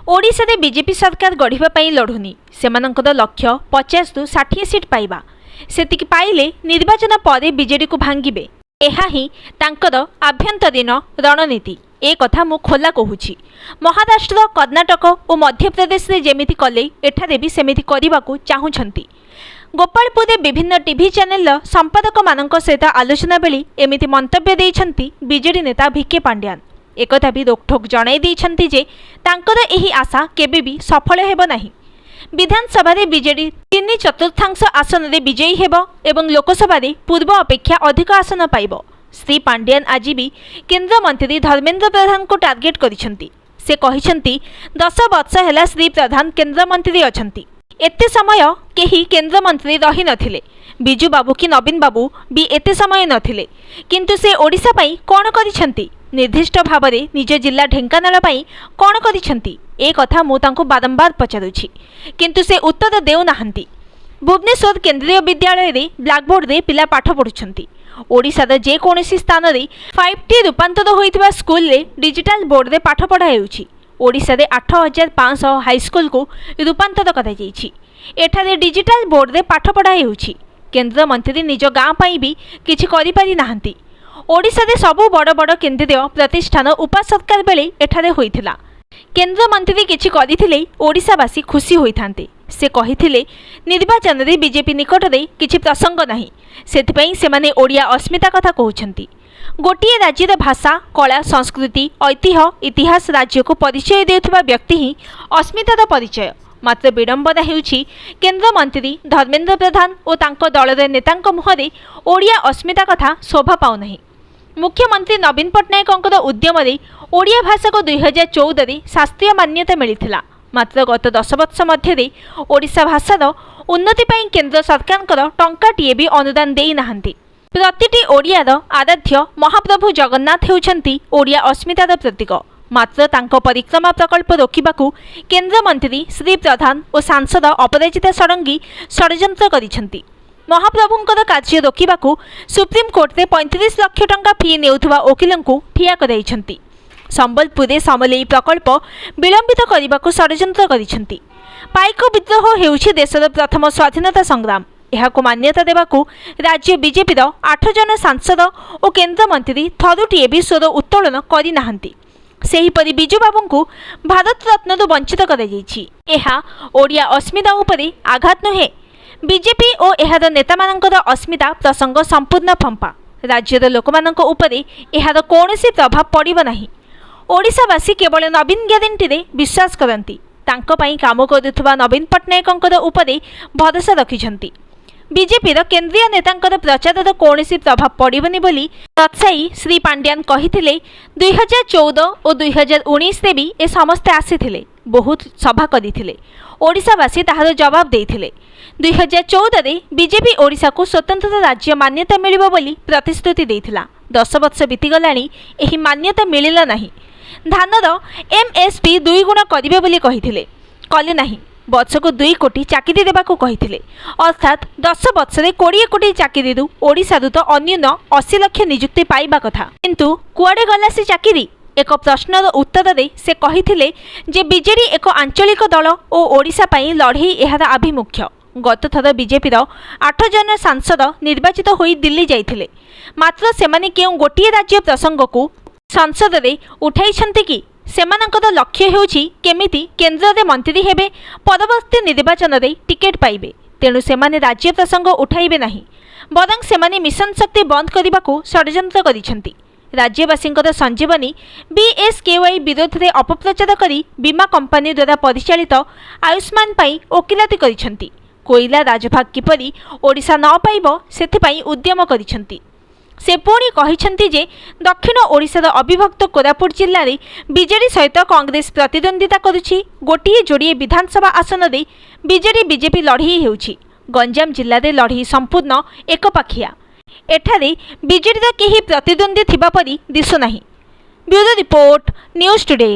ओडिशा रे बीजेपी सरकार गढ़िबा पई लढुनी सेमानंकर लक्ष्य 50 रु 60 सीट पाइबा सेतिकी पाइले निर्वाचन परे बीजेडी को भांगिबे एहा ही तांकर आभ्यंतरीण रणनीति ए कथा मु खोला कहूछि। महाराष्ट्र कर्णाटक और मध्य प्रदेश रे जेमिति कले एठारे भी सेमिति करिबाकू चाहुछंती। गोपालपुर रे विभिन्न टीवी चैनल संपादक मानक सहित आलोचना बेली एमिति मंतव्य देइछंती बीजेडी नेता भिके पांड्यान। एकथा भी रोकठोक जणाई देइछंती जे तांकर एही आशा केबे भी सफल हेबो नाही। विधानसभा रे बीजेडी 3/4 आसन रे विजयी हेबो एवं लोकसभा रे पूर्व अपेक्षा अधिक आसन पाइबो। श्री पांड्यान आज भी केंद्र मंत्री धर्मेंद्र प्रधान को टार्गेट करिछंती। से कहिछंती 10 वर्ष हैला श्री प्रधान केंद्र मंत्री अछंती। एते समय केही केंद्र मंत्री रही नथिले। बिजू बाबू की नवीन बाबू भी एते समय नथिले, किंतु से ओडिशा पई कोन करिछंती निर्दिष्ट भाव में निज जिला ढेंकानाल पई कोन करिछंती ए कथा मु तांको बारंबार पचारुछि, किंतु से उत्तर देउ नाहंती। भुवनेश्वर केंद्रीय विद्यालय रे ब्लैकबोर्ड रे पिला पाठ पढुछंती। ओडिशा जे कोनोसी स्थान रे 5T रूपांतर होइतबा स्कूल रे डिजिटल बोर्ड रे पाठ पढ़ा हेउछि। ओडिशा रे 8500 हाईस्कूल को रूपांतर करा जाइछि। एठारे डिजिटल बोर्ड रे पाठ पढ़ा हेउछि। केंद्र मंत्री निज गाँ पई भी किछि करि पारि नाहंती। ओडिशा रे सबु बड़ बड़ केंद्रीय प्रतिष्ठान उपा सरकार बेले एठारे होइथिला। केंद्र मंत्री किछि करिथिले ओडिशावासी खुशी होइथांते। से कहिथिले निर्वाचन रे बीजेपी निकट रे किछि प्रसंग नाही, सेथिपई सेमाने ओडिया अस्मिता कथा कहउछंती। गोटिए राज्यर भाषा कला संस्कृति ऐतिह्य इतिहास राज्य को परिचय देउथबा व्यक्ति ही अस्मितार परिचय। मात्र विडंबना हेउछि केंद्र मंत्री धर्मेंद्र प्रधान और तांको दलर नेतांक मुहरे ओडिया अस्मिता कथा शोभा पाउ नाही। मुख्यमंत्री नवीन पट्टनायक उद्यम ओडिया भाषा को 2014 रे शास्त्रीय मान्यता मिलिथिला। मात्र गत 10 वर्ष मध्य ओडिशा भाषार उन्नति पई केंद्र सरकार टंकाटीए भी अनुदान देई नाहंती। प्रतिटी ओडियार आराध्य महाप्रभु जगन्नाथ हेउछंती ओडिया अस्मितार प्रतीक। मात्र तांको परिक्रमा प्रकल्प रोकिबाकू केंद्र मंत्री श्री प्रधान और सांसद अपराजिता षडंगी षड्यंत्र करिछंती। महाप्रभुंकर कार्य रोकिबाकू सुप्रीम कोर्ट रे 35 लाख टंका फी नेउथुवा वकीलंकू ठिया कराइछंती। संबलपुर रे समलेई प्रकल्प विलंबित करने षड्यंत्र करिछंती। पाइक विद्रोह हेउछि देशर प्रथम स्वाधीनता संग्राम। एहाको मान्यता देबाकू राज्य बीजेपीर 8 जन सांसद और केंद्र मंत्री थरुटिए भी स्वर उत्तोलन करि नाहंती। सेहीपरि बिजू बाबू भारत रत्न वंचित कराଯାଇଛି। एहा ओडिया अस्मिता उपरे आघात नुहे। बीजेपी और एहार नेता मानकर अस्मिता प्रसंग संपूर्ण फंपा। राज्यर लोकमानक उपरे एहार कौनसी प्रभाव पड़िब नाही। ओडिशावासी केवल नवीन ग्यारंटी रे विश्वास करती। तांको पई काम करुथुबा नवीन पट्टनायक उपरे भरोसा रखिछंती। बीजेपीर केंद्रीय नेतांकर प्रचार कौनसी प्रभाव पड़िबनी बोली दर्शाई श्री पांड्यान कहिथिले 2014 और 2019 रे भी ए समस्ते आसीथिले, बहुत सभा करिथिले। ओडिशावासी ताहार जवाब देइथिले। 2014 रे बीजेपी ओडिशा को स्वतंत्र राज्य मान्यता मिलिबो बोली प्रतिश्रुति देइथिला। 10 वर्ष बीतीगलाणी एही मान्यता मिलिला नाही। धानर MSP 2 गुण करिबे बोली कहिथिले, कले नाही। वर्ष को 2 कोटी चाकरी देबाकू कहिथिले। अर्थात 10 वर्ष रे 20 कोटी चाकरी रु ओडिशा रु तो अन्यून 80 लाख नियुक्ति पाइबा कथा, किंतु कुआडे गला से चाकरी? एक प्रश्नर उत्तर दे से कहिथिले जे बीजेडी एक आंचलिक दल और ओडिशा पई लड़ई एहार आभिमुख्य। गत थर बीजेपीर 8 जन सांसद निर्वाचित होई दिल्ली जाइथिले। मात्र सेमाने केउ गोटिए राज्य प्रसंग को संसद रे उठाइछंती कि सेमानकर लक्ष्य हेउछि केमिति केंद्र रे मंत्री हेबे, परवर्ती निर्वाचन रे टिकेट पाइबे। तेणु सेमाने राज्य प्रसंग उठाइबे नाही, बरं सेमाने मिशन शक्ति बंद करबाकू षड्यंत्र करिछंती। राज्यवासींकर संजीवनी BSKY विरोध रे अपप्रचार करी बीमा कंपनी द्वारा परिचालित आयुष्मान पाई ओकिलाती करिछंती। कोइला राजभाग किपरि ओडिशा न पाइबो सेथिपई उद्यम करिछंती। से पुणी कहिछंती जे दक्षिण ओडिशार अविभक्त कोरापुट जिल्ला रे बीजेडी सहित कांग्रेस प्रतिद्वंदिता करुछि। गोटिए जोड़िए विधानसभा आसन रे बीजेडी बीजेपी लड़ई हेउछि। गंजाम जिल्ला रे लड़ई संपूर्ण एकपाखिया। एठारे बीजेडी केही प्रतिद्वंदी थिबा परि दिसु नाही। Bureau report news today.